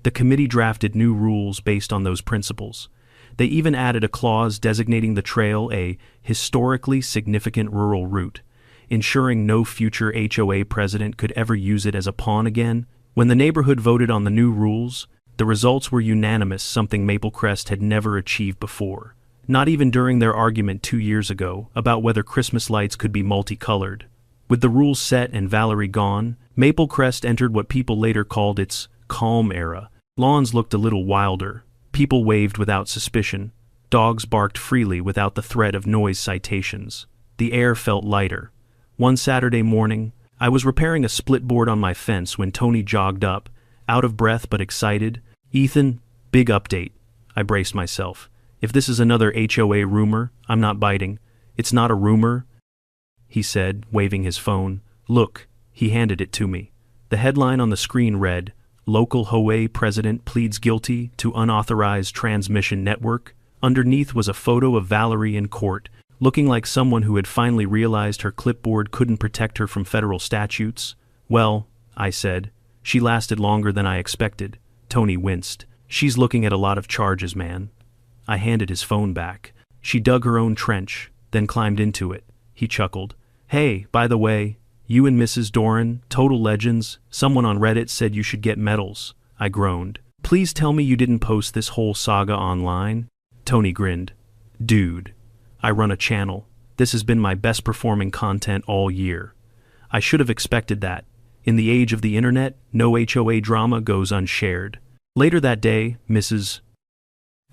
the committee drafted new rules based on those principles. They even added a clause designating the trail a historically significant rural route, ensuring no future HOA president could ever use it as a pawn again. When the neighborhood voted on the new rules, the results were unanimous, something Maple Crest had never achieved before. Not even during their argument 2 years ago about whether Christmas lights could be multicolored. With the rules set and Valerie gone, Maple Crest entered what people later called its calm era. Lawns looked a little wilder. People waved without suspicion. Dogs barked freely without the threat of noise citations. The air felt lighter. One Saturday morning, I was repairing a split board on my fence when Tony jogged up, out of breath but excited. "Ethan, big update." I braced myself. "If this is another HOA rumor, I'm not biting." "It's not a rumor," he said, waving his phone. "Look." He handed it to me. The headline on the screen read, "Local HOA President Pleads Guilty to Unauthorized Transmission Network." Underneath was a photo of Valerie in court, looking like someone who had finally realized her clipboard couldn't protect her from federal statutes. "Well," I said, "she lasted longer than I expected." Tony winced. "She's looking at a lot of charges, man." I handed his phone back. "She dug her own trench, then climbed into it." He chuckled. "Hey, by the way, you and Mrs. Doran, total legends. Someone on Reddit said you should get medals." I groaned. "Please tell me you didn't post this whole saga online." Tony grinned. "Dude, I run a channel. This has been my best performing content all year. I should have expected that. In the age of the internet, no HOA drama goes unshared." Later that day, Mrs.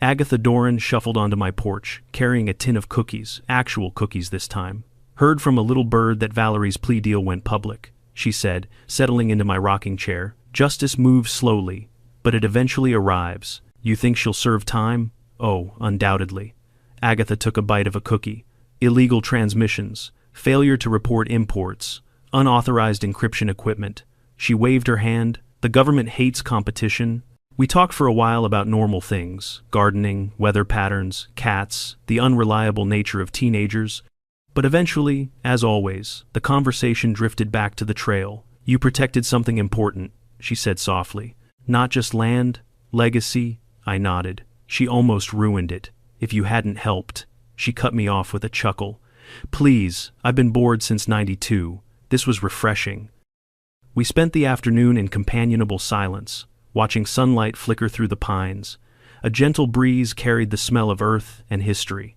Agatha Doran shuffled onto my porch, carrying a tin of cookies, actual cookies this time. "Heard from a little bird that Valerie's plea deal went public," she said, settling into my rocking chair. "Justice moves slowly, but it eventually arrives. You think she'll serve time?" "Oh, undoubtedly." Agatha took a bite of a cookie. "Illegal transmissions, failure to report imports, unauthorized encryption equipment." She waved her hand. "The government hates competition." We talked for a while about normal things, gardening, weather patterns, cats, the unreliable nature of teenagers. But eventually, as always, the conversation drifted back to the trail. "You protected something important," she said softly. "Not just land, legacy." I nodded. "She almost ruined it. If you hadn't helped." She cut me off with a chuckle. "Please, I've been bored since '92. This was refreshing." We spent the afternoon in companionable silence, watching sunlight flicker through the pines. A gentle breeze carried the smell of earth and history.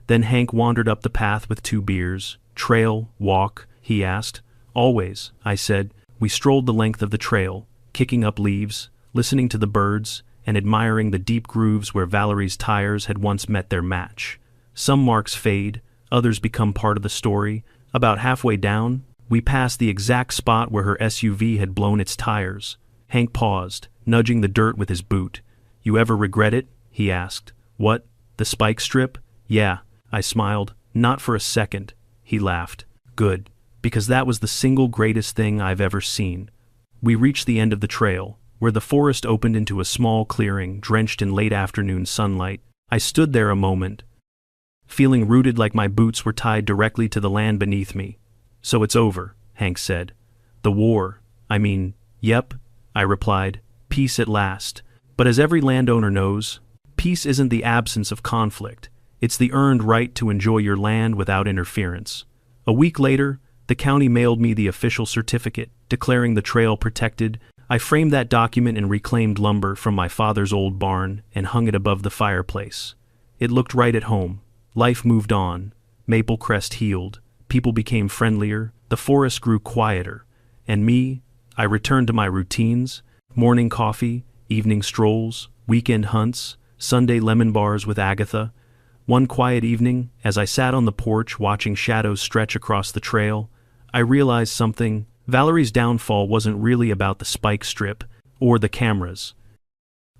Then Hank wandered up the path with 2 beers. "Trail, walk?" he asked. "Always," I said. We strolled the length of the trail, kicking up leaves, listening to the birds, and admiring the deep grooves where Valerie's tires had once met their match. Some marks fade, others become part of the story. About halfway down, we passed the exact spot where her SUV had blown its tires. Hank paused, nudging the dirt with his boot. "You ever regret it?" he asked. "What? The spike strip?" "Yeah," I smiled. "Not for a second." He laughed. "Good, because that was the single greatest thing I've ever seen." We reached the end of the trail, where the forest opened into a small clearing drenched in late afternoon sunlight. I stood there a moment, feeling rooted like my boots were tied directly to the land beneath me. "So it's over," Hank said. "The war, yep," I replied. "Peace at last." But as every landowner knows, peace isn't the absence of conflict. It's the earned right to enjoy your land without interference. A week later, the county mailed me the official certificate, declaring the trail protected. I framed that document in reclaimed lumber from my father's old barn and hung it above the fireplace. It looked right at home. Life moved on. Maple Crest healed. People became friendlier. The forest grew quieter. And me, I returned to my routines: morning coffee, evening strolls, weekend hunts, Sunday lemon bars with Agatha. One quiet evening, as I sat on the porch watching shadows stretch across the trail, I realized something. Valerie's downfall wasn't really about the spike strip, or the cameras,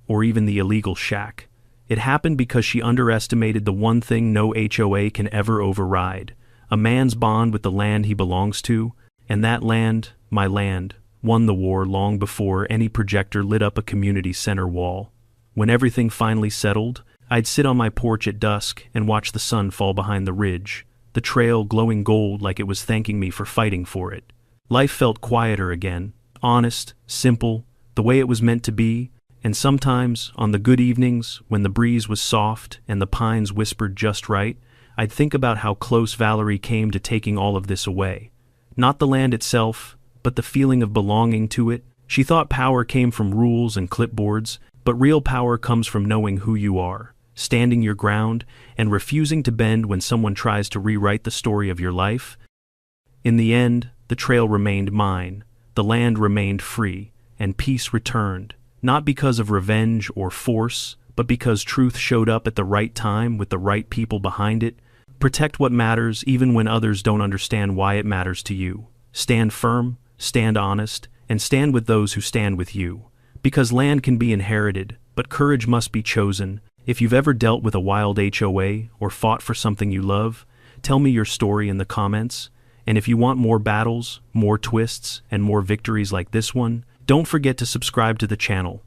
or even the illegal shack. It happened because she underestimated the one thing no HOA can ever override: a man's bond with the land he belongs to. And that land, my land, won the war long before any projector lit up a community center wall. When everything finally settled, I'd sit on my porch at dusk and watch the sun fall behind the ridge, the trail glowing gold like it was thanking me for fighting for it. Life felt quieter again, honest, simple, the way it was meant to be. And sometimes, on the good evenings, when the breeze was soft and the pines whispered just right, I'd think about how close Valerie came to taking all of this away. Not the land itself, but the feeling of belonging to it. She thought power came from rules and clipboards, but real power comes from knowing who you are, standing your ground, and refusing to bend when someone tries to rewrite the story of your life. In the end, the trail remained mine, the land remained free, and peace returned, not because of revenge or force, but because truth showed up at the right time with the right people behind it. Protect what matters even when others don't understand why it matters to you. Stand firm, stand honest, and stand with those who stand with you. Because land can be inherited, but courage must be chosen. If you've ever dealt with a wild HOA or fought for something you love, tell me your story in the comments. And if you want more battles, more twists, and more victories like this one, don't forget to subscribe to the channel.